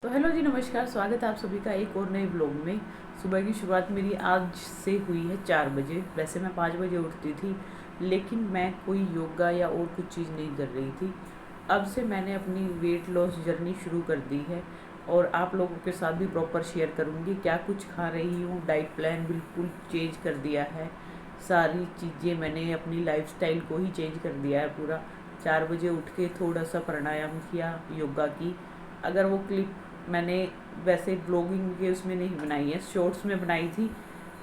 तो हेलो जी, नमस्कार। स्वागत है आप सभी का एक और नए ब्लॉग में। सुबह की शुरुआत मेरी आज से हुई है 4 बजे। वैसे मैं 5 बजे उठती थी, लेकिन मैं कोई योगा या और कुछ चीज़ नहीं कर रही थी। अब से मैंने अपनी वेट लॉस जर्नी शुरू कर दी है और आप लोगों के साथ भी प्रॉपर शेयर करूँगी क्या कुछ खा रही हूँ। डाइट प्लान बिल्कुल चेंज कर दिया है। सारी चीज़ें मैंने अपनी लाइफस्टाइल को ही चेंज कर दिया है पूरा। 4 बजे उठ के थोड़ा सा प्राणायाम किया, योगा की। अगर वो क्लिप मैंने वैसे ब्लॉगिंग के उसमें नहीं बनाई है, शॉर्ट्स में बनाई थी,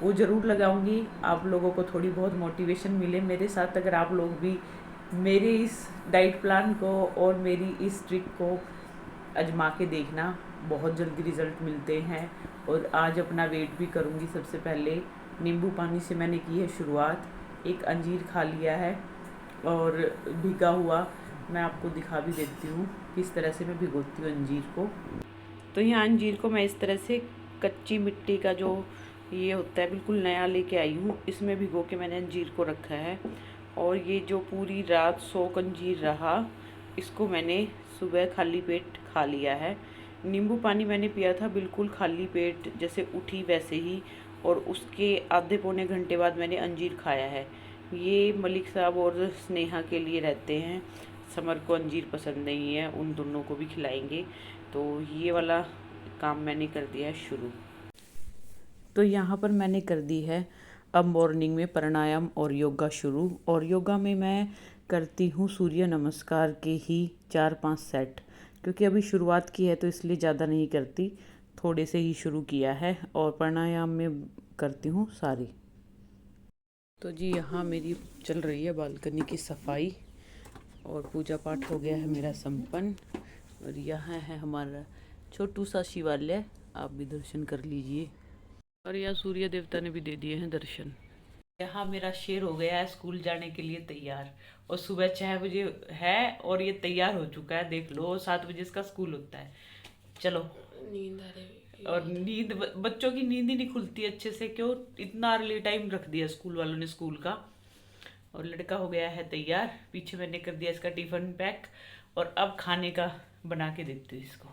वो ज़रूर लगाऊंगी। आप लोगों को थोड़ी बहुत मोटिवेशन मिले मेरे साथ। अगर आप लोग भी मेरे इस डाइट प्लान को और मेरी इस ट्रिक को आजमा के देखना, बहुत जल्दी रिज़ल्ट मिलते हैं। और आज अपना वेट भी करूँगी। सबसे पहले नींबू पानी से मैंने की है शुरुआत। एक अंजीर खा लिया है और भिगा हुआ मैं आपको दिखा भी देती हूँ किस तरह से मैं भिगोती हूँ अंजीर को। तो यहाँ अंजीर को मैं इस तरह से कच्ची मिट्टी का जो ये होता है बिल्कुल नया लेके आई हूँ, इसमें भिगो के मैंने अंजीर को रखा है। और ये जो पूरी रात सोक अंजीर रहा, इसको मैंने सुबह खाली पेट खा लिया है। नींबू पानी मैंने पिया था बिल्कुल खाली पेट, जैसे उठी वैसे ही, और उसके आधे पौने घंटे बाद मैंने अंजीर खाया है। ये मलिक साहब और स्नेहा के लिए रहते हैं। समर को अंजीर पसंद नहीं है, उन दोनों को भी खिलाएंगे। तो ये वाला काम मैंने कर दिया है शुरू। तो यहाँ पर मैंने कर दी है अब मॉर्निंग में प्राणायाम और योगा शुरू। और योगा में मैं करती हूँ सूर्य नमस्कार के ही 4-5 सेट, क्योंकि अभी शुरुआत की है तो इसलिए ज़्यादा नहीं करती, थोड़े से ही शुरू किया है। और प्राणायाम में करती हूँ सारी। तो जी यहाँ मेरी चल रही है बालकनी की सफाई और पूजा पाठ हो गया है मेरा संपन्न। और यहाँ है हमारा छोटू सा शिवालय, आप भी दर्शन कर लीजिए। और यहाँ सूर्य देवता ने भी दे दिए हैं दर्शन। यहाँ मेरा शेर हो गया है स्कूल जाने के लिए तैयार, और सुबह 6 बजे है और ये तैयार हो चुका है। देख लो, 7 बजे इसका स्कूल होता है। चलो, नींद आ रही। और नींद, बच्चों की नींद ही नहीं खुलती अच्छे से। क्यों इतना अर्ली टाइम रख दिया स्कूल वालों ने स्कूल का। और लड़का हो गया है तैयार, पीछे मैंने कर दिया इसका टिफिन पैक। और अब खाने का बना के देती हूँ इसको।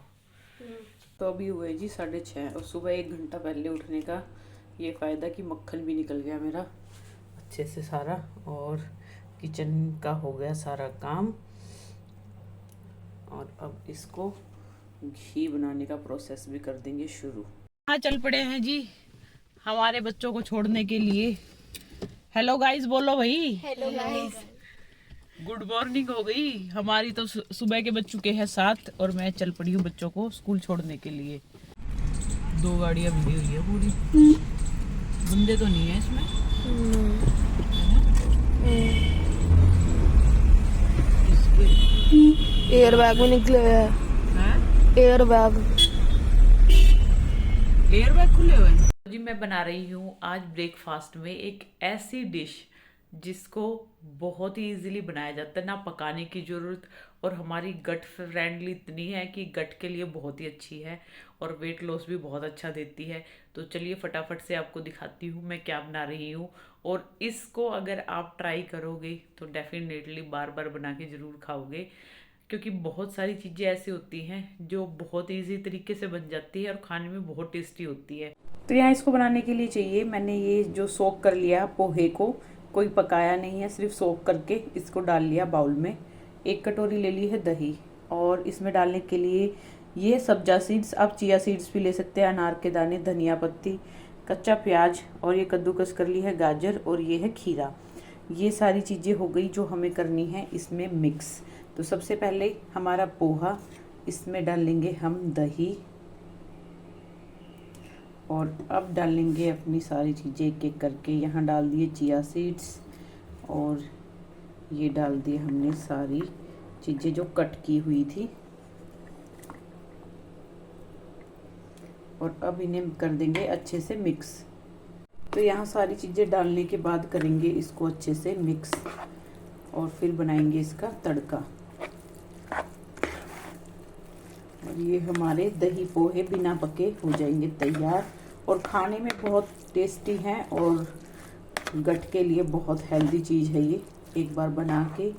तो अभी हुए जी 6:30, और सुबह 1 घंटा पहले उठने का ये फ़ायदा कि मक्खन भी निकल गया मेरा अच्छे से सारा, और किचन का हो गया सारा काम। और अब इसको घी बनाने का प्रोसेस भी कर देंगे शुरू। हाँ, चल पड़े हैं जी हमारे बच्चों को छोड़ने के लिए। हेलो गाइस बोलो भाई। Hello guys. गुड मॉर्निंग हो गई हमारी तो। सुबह के बज चुके हैं 7 और मैं चल पड़ी हूँ बच्चों को स्कूल छोड़ने के लिए। 2 गाड़ियाँ भरी हुई है पूरी। बंदे तो नहीं है इसमें, एयर बैग में निकले हुए हैं। एयर बैग खुले हुए हैं जी। मैं बना रही हूँ आज ब्रेकफास्ट में एक ऐसी डिश जिसको बहुत ही इजीली बनाया जाता है, ना पकाने की ज़रूरत, और हमारी गट फ्रेंडली इतनी है कि गट के लिए बहुत ही अच्छी है और वेट लॉस भी बहुत अच्छा देती है। तो चलिए फटाफट से आपको दिखाती हूँ मैं क्या बना रही हूँ। और इसको अगर आप ट्राई करोगे तो डेफिनेटली बार बार बना के ज़रूर खाओगे, क्योंकि बहुत सारी चीज़ें ऐसी होती हैं जो बहुत इजी तरीके से बन जाती है और खाने में बहुत टेस्टी होती है। तो यहाँ इसको बनाने के लिए चाहिए, मैंने ये जो सोक कर लिया पोहे को, कोई पकाया नहीं है, सिर्फ सोक करके इसको डाल लिया बाउल में। 1 कटोरी ले ली है दही, और इसमें डालने के लिए ये सब्जा सीड्स, आप चिया सीड्स भी ले सकते हैं, अनार के दाने, धनिया पत्ती, कच्चा प्याज, और ये कद्दूकस कर ली है गाजर, और ये है खीरा। ये सारी चीज़ें हो गई जो हमें करनी है इसमें मिक्स। तो सबसे पहले हमारा पोहा, इसमें डालेंगे हम दही, और अब डालेंगे अपनी सारी चीज़ें एक एक करके। यहाँ डाल दिए चिया सीड्स, और ये डाल दिए हमने सारी चीज़ें जो कट की हुई थी। और अब इन्हें कर देंगे अच्छे से मिक्स। तो यहाँ सारी चीज़ें डालने के बाद करेंगे इसको अच्छे से मिक्स, और फिर बनाएंगे इसका तड़का। और ये हमारे दही पोहे बिना पके हो जाएंगे तैयार, और खाने में बहुत टेस्टी हैं और गट के लिए बहुत हेल्दी चीज़ है ये। एक बार बना के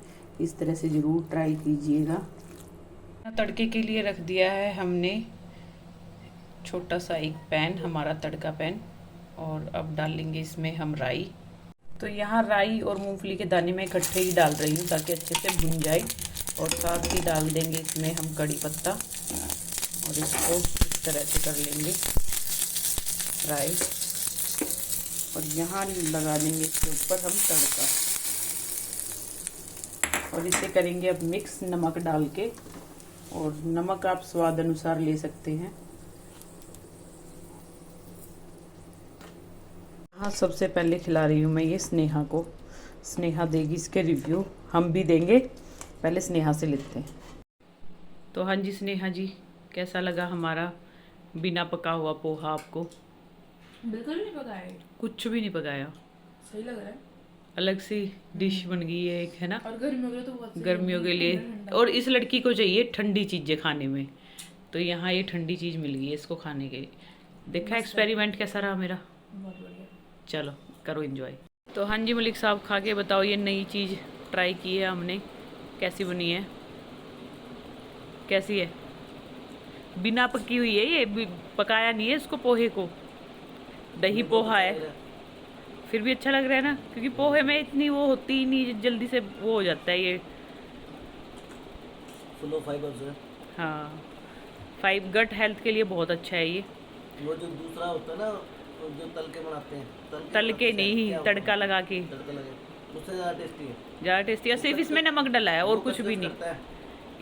इस तरह से ज़रूर ट्राई कीजिएगा। तड़के के लिए रख दिया है हमने छोटा सा एक पैन, हमारा तड़का पैन, और अब डालेंगे इसमें हम राई। तो यहाँ राई और मूंगफली के दाने मैं इकट्ठे ही डाल रही हूँ ताकि अच्छे से भुन जाए। और साथ ही डाल देंगे इसमें हम कड़ी पत्ता और इसको इस तरह से कर लेंगे फ्राई। और यहाँ लगा देंगे इसके ऊपर हम तड़का और इसे करेंगे अब मिक्स नमक डाल के। और नमक आप स्वाद अनुसार ले सकते हैं। हाँ, सबसे पहले खिला रही हूँ मैं ये स्नेहा को। स्नेहा देगी इसके रिव्यू, हम भी देंगे, पहले स्नेहा से लेते हैं। तो हाँ जी स्नेहा जी, कैसा लगा हमारा बिना पका हुआ पोहा आपको? बिल्कुल नहीं पकाया, कुछ भी नहीं पकाया, सही लग रहा है। अलग सी डिश बन गई है एक, है ना? और गर्मियों के लिए तो बहुत सही गर्मियों के लिए, और इस लड़की को चाहिए ठंडी चीज़ें खाने में, तो यहाँ ये ठंडी चीज़ मिल गई है इसको खाने के। देखा एक्सपेरिमेंट कैसा रहा मेरा? बहुत बढ़िया। चलो करो एंजॉय। तो हाँ जी मलिक साहब, खा के बताओ, ये नई चीज़ ट्राई की है हमने, कैसी बनी है? कैसी है? बिना पकी हुई है ये, पकाया नहीं है इसको, पोहे को। दही पोहा है, फिर भी अच्छा लग रहा है ना, क्योंकि पोहे में इतनी वो होती ही नहीं, जल्दी से वो हो जाता है ये। फुल ऑफ फाइबर्स है। हाँ, गट हेल्थ के लिए बहुत अच्छा है ये। वो जो दूसरा होता है ना, वो जो तल के बनाते हैं, तल के नहीं, तड़का लगा के, तड़का लगे, उससे ज़्यादा टेस्टी है। ज़्यादा टेस्टी है। सिर्फ इसमें नमक डला है और वो कुछ भी नहीं, करता है।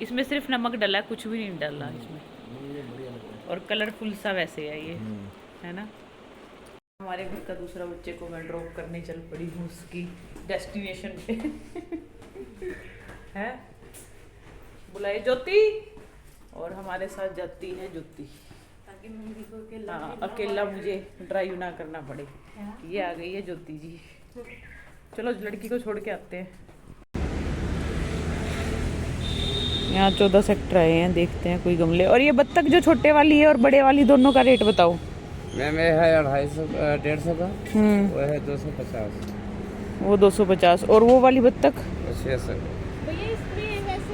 इसमें सिर्फ नमक डला है, कुछ भी नहीं डला इसमें। मुझे बढ़िया लग रहा है। और कलरफुल सा वैसे है ये, है ना? हमारे घर का दूसरा बच्चे को मैं ड्रॉप करने चल पड़ी हूँ उसकी डेस्टिनेशन पे। है, बुलाए ज्योति, और हमारे साथ जाती है ज्योति, ताकि मम्मी को अकेला हाँ अकेला मुझे ड्राइव ना करना पड़े। ये आ गई है ज्योति जी, चलो लड़की को छोड़ के आते हैं। यहाँ 14 सेक्टर आए हैं, देखते हैं कोई गमले। और ये बत्तख जो छोटे वाली है और बड़े वाली, दोनों का रेट बताओ। मैम ये है 250 150 का, वो है 250, वो 250, और वो वाली बत्तख 600।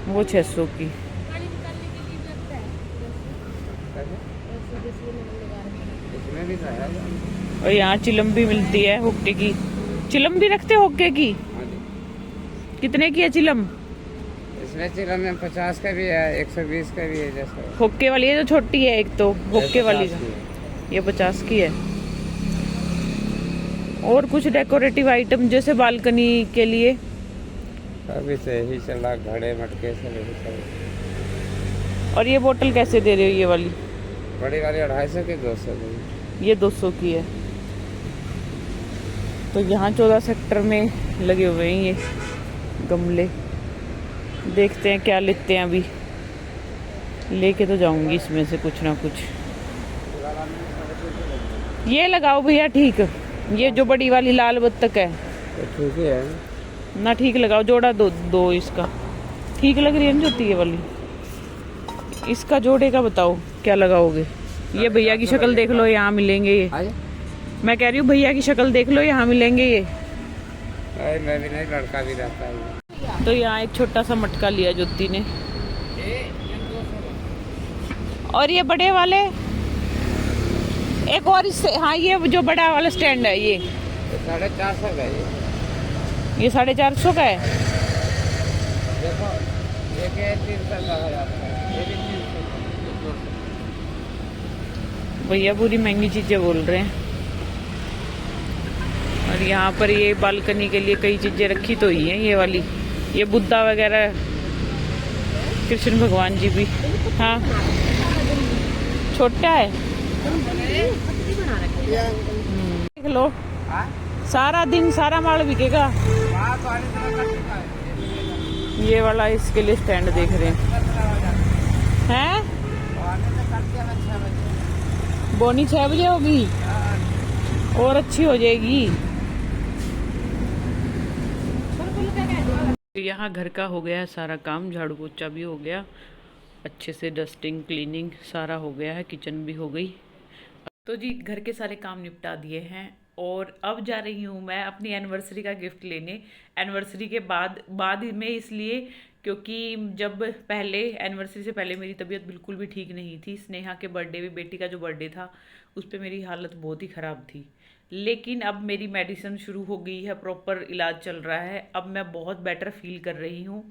वो 600 की। इसमें भी है। और यहाँ चिलम भी मिलती है हुक्के की। चिलम भी रखते हो हुक्के की? हाँ जी। कितने की है चिलम? इसमें चिलम में 50 का भी है, 120 का भी है। जैसा हुक्के वाली है जो छोटी है, एक तो हुक्के वाली का, 50 की है। ये 50 की है। और कुछ डेकोरेटिव आइटम जैसे बालकनी के लिए अभी से ही चला, घड़े मटके सब यही सब। और ये बोतल कैसे दे रहे हो ये वाली? बड़ी वाली 250 की, 200 की। ये 200 की है। तो यहाँ 14 सेक्टर में लगे हुए हैं ये गमले, देखते हैं क्या लेते हैं। अभी लेके तो जाऊंगी इसमें से कुछ ना कुछ। ये लगाओ भैया, ठीक, ये जो बड़ी वाली लाल बत्तख है, तो ठीक ही है ना ठीक लगाओ, जोड़ा दो इसका, ठीक लग रही है ना ज्योति ये वाली? इसका जोड़े का बताओ क्या लगाओगे? ये भैया की शक्ल देख लो, यहाँ मिलेंगे ये। मैं कह रही हूँ भैया की शक्ल देख लो, यहाँ मिलेंगे ये। मैं भी नहीं, लड़का भी रहता है। तो यहाँ एक छोटा सा मटका लिया ज्योति ने। और ये बड़े वाले एक और इससे, हाँ ये जो बड़ा वाला स्टैंड है ये 450 का है। ये 450 का है। देखो ये के 300 का हो जाता है, ये भी 300। भैया पूरी महंगी चीजें बोल रहे हैं। और यहाँ पर ये बालकनी के लिए कई चीजें रखी तो ही हैं, ये वाली, ये बुद्धा वगैरह, कृष्ण भगवान जी भी। हाँ छोटा है, देख लो, सारा दिन सारा माल बिकेगा। ये वाला इसके लिए स्टैंड देख रहे हैं। बोनी 6 बजे होगी और अच्छी हो जाएगी। यहाँ घर का हो गया है सारा काम, झाड़ू पोछा भी हो गया, अच्छे से डस्टिंग क्लीनिंग सारा हो गया है, किचन भी हो गई। तो जी घर के सारे काम निपटा दिए हैं और अब जा रही हूँ मैं अपनी एनिवर्सरी का गिफ्ट लेने। एनिवर्सरी के बाद में, इसलिए क्योंकि जब पहले एनिवर्सरी से पहले मेरी तबीयत बिल्कुल भी ठीक नहीं थी। स्नेहा के बर्थडे भी, बेटी का जो बर्थडे था, उस पर मेरी हालत बहुत ही ख़राब थी। लेकिन अब मेरी मेडिसिन शुरू हो गई है, प्रॉपर इलाज चल रहा है, अब मैं बहुत बेटर फील कर रही हूँ।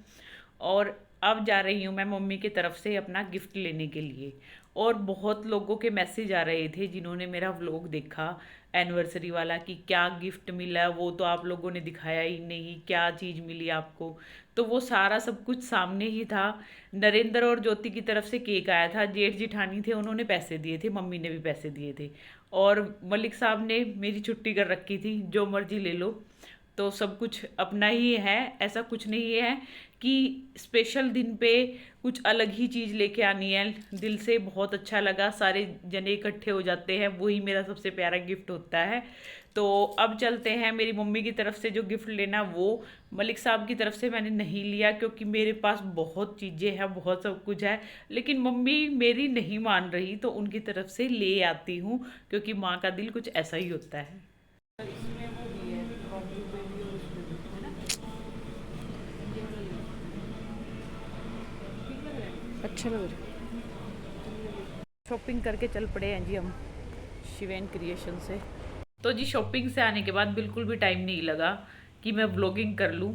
और अब जा रही हूँ मैं मम्मी की तरफ से अपना गिफ्ट लेने के लिए। और बहुत लोगों के मैसेज आ रहे थे जिन्होंने मेरा व्लॉग देखा एनिवर्सरी वाला कि क्या गिफ्ट मिला, वो तो आप लोगों ने दिखाया ही नहीं, क्या चीज़ मिली आपको। तो वो सारा सब कुछ सामने ही था। नरेंद्र और ज्योति की तरफ से केक आया था, जेठ जिठानी थे, उन्होंने पैसे दिए थे, मम्मी ने भी पैसे दिए थे, और मलिक साहब ने मेरी छुट्टी कर रखी थी, जो मर्जी ले लो। तो सब कुछ अपना ही है, ऐसा कुछ नहीं है कि स्पेशल दिन पे कुछ अलग ही चीज़ लेके आनी है। दिल से बहुत अच्छा लगा, सारे जने इकट्ठे हो जाते हैं, वही मेरा सबसे प्यारा गिफ्ट होता है। तो अब चलते हैं। मेरी मम्मी की तरफ से जो गिफ्ट लेना, वो मलिक साहब की तरफ से मैंने नहीं लिया, क्योंकि मेरे पास बहुत चीज़ें हैं, बहुत सब कुछ है, लेकिन मम्मी मेरी नहीं मान रही, तो उनकी तरफ से ले आती हूँ, क्योंकि माँ का दिल कुछ ऐसा ही होता है। इसमें वो भी है, अच्छा लग रहा है। शॉपिंग करके चल पड़े हैं जी हम शिवेन क्रिएशन से। तो जी शॉपिंग से आने के बाद बिल्कुल भी टाइम नहीं लगा कि मैं व्लॉगिंग कर लूँ।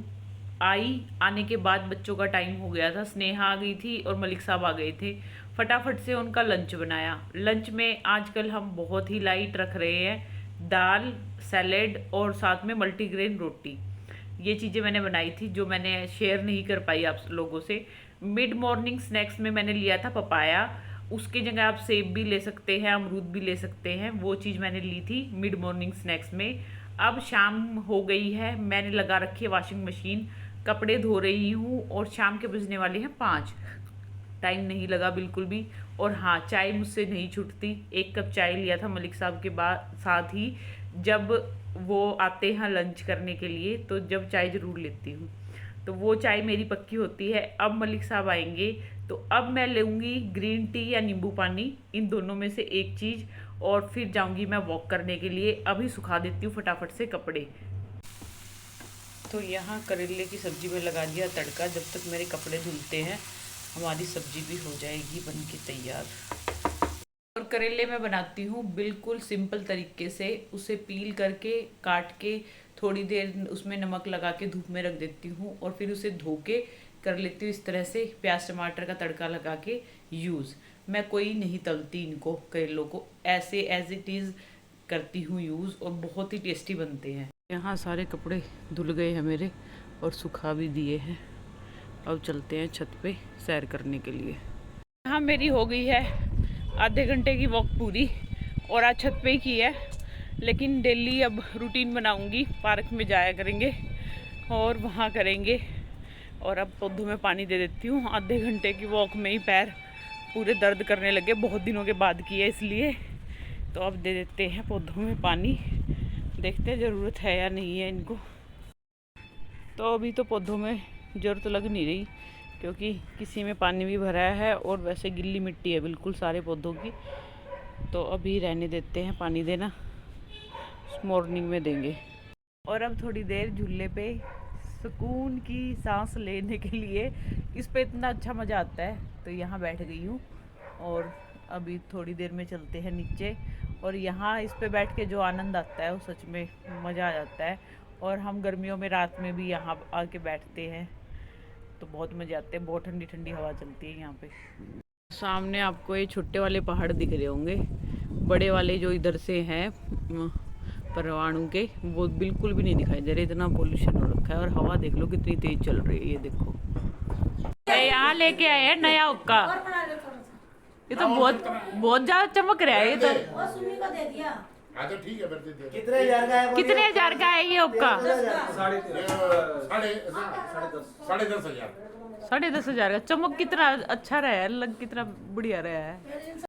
आने के बाद बच्चों का टाइम हो गया था, स्नेहा आ गई थी और मलिक साहब आ गए थे। फटाफट से उनका लंच बनाया। लंच में आजकल हम बहुत ही लाइट रख रहे हैं, दाल, सैलेड और साथ में मल्टीग्रेन रोटी। ये चीज़ें मैंने बनाई थी, जो मैंने शेयर नहीं कर पाई आप लोगों से। मिड मॉर्निंग स्नैक्स में मैंने लिया था पपाया, उसकी जगह आप सेब भी ले सकते हैं, अमरूद भी ले सकते हैं, वो चीज़ मैंने ली थी मिड मॉर्निंग स्नैक्स में। अब शाम हो गई है, मैंने लगा रखी है वॉशिंग मशीन, कपड़े धो रही हूँ और शाम के बजने वाले हैं 5। टाइम नहीं लगा बिल्कुल भी। और हाँ, चाय मुझसे नहीं छूटती। 1 कप चाय लिया था मलिक साहब के बाद साथ ही, जब वो आते हैं लंच करने के लिए, तो जब चाय ज़रूर लेती हूँ, तो वो चाय मेरी पक्की होती है। अब मलिक साहब आएंगे तो अब मैं लूँगी ग्रीन टी या नींबू पानी, इन दोनों में से एक चीज़, और फिर जाऊँगी मैं वॉक करने के लिए। अभी सुखा देती हूँ फटाफट से कपड़े। तो यहाँ करेले की सब्ज़ी में लगा दिया तड़का। जब तक मेरे कपड़े धुलते हैं हमारी सब्ज़ी भी हो जाएगी बन के तैयार। और करेले मैं बनाती हूँ बिल्कुल सिंपल तरीके से, उसे पील करके काट के थोड़ी देर उसमें नमक लगा के धूप में रख देती हूँ, और फिर उसे धो के कर लेती हूँ इस तरह से, प्याज टमाटर का तड़का लगा के यूज़। मैं कोई नहीं तलती इनको, करेलों को ऐसे एज इट इज़ करती हूँ यूज़, और बहुत ही टेस्टी बनते हैं। यहाँ सारे कपड़े धुल गए हैं मेरे और सुखा भी दिए हैं। अब चलते हैं छत पे सैर करने के लिए। यहाँ मेरी हो गई है आधे घंटे की वॉक पूरी, और आज छत पे ही की है, लेकिन डेली अब रूटीन बनाऊंगी। पार्क में जाया करेंगे और वहाँ करेंगे। और अब पौधों में पानी दे देती हूँ। आधे घंटे की वॉक में ही पैर पूरे दर्द करने लगे, बहुत दिनों के बाद की है इसलिए। तो अब दे देते हैं पौधों में पानी, देखते हैं ज़रूरत है या नहीं है इनको। तो अभी तो पौधों में ज़रूरत लग नहीं रही, क्योंकि किसी में पानी भी भरा है और वैसे गिल्ली मिट्टी है बिल्कुल सारे पौधों की। तो अभी रहने देते हैं, पानी देना मॉर्निंग में देंगे। और अब थोड़ी देर झूले पे सुकून की सांस लेने के लिए, इस पे इतना अच्छा मज़ा आता है, तो यहाँ बैठ गई हूँ। और अभी थोड़ी देर में चलते हैं नीचे, और यहाँ इस पे बैठ के जो आनंद आता है वो सच में मज़ा आ जाता है। और हम गर्मियों में रात में भी यहाँ आके बैठते हैं तो बहुत मज़े आते हैं, बहुत ठंडी ठंडी हवा चलती है यहाँ पे। सामने आपको ये छोटे वाले पहाड़ दिख रहे होंगे, बड़े वाले जो इधर से हैं परवाणु के, वो बिल्कुल भी नहीं दिखाई दे रहे, इतना पोल्यूशन हो रखा है। और हवा देख लो कितनी तेज चल रही है, ये देखो। यहाँ लेके आए हैं नया हुक्का, ये तो बहुत ज्यादा चमक रहा है। ये तो तो ठीक है, कितने हजार का है ये हुक्का? 10,500। 10,500 का। चमक कितना अच्छा रहा है, लग कितना बढ़िया रहा है।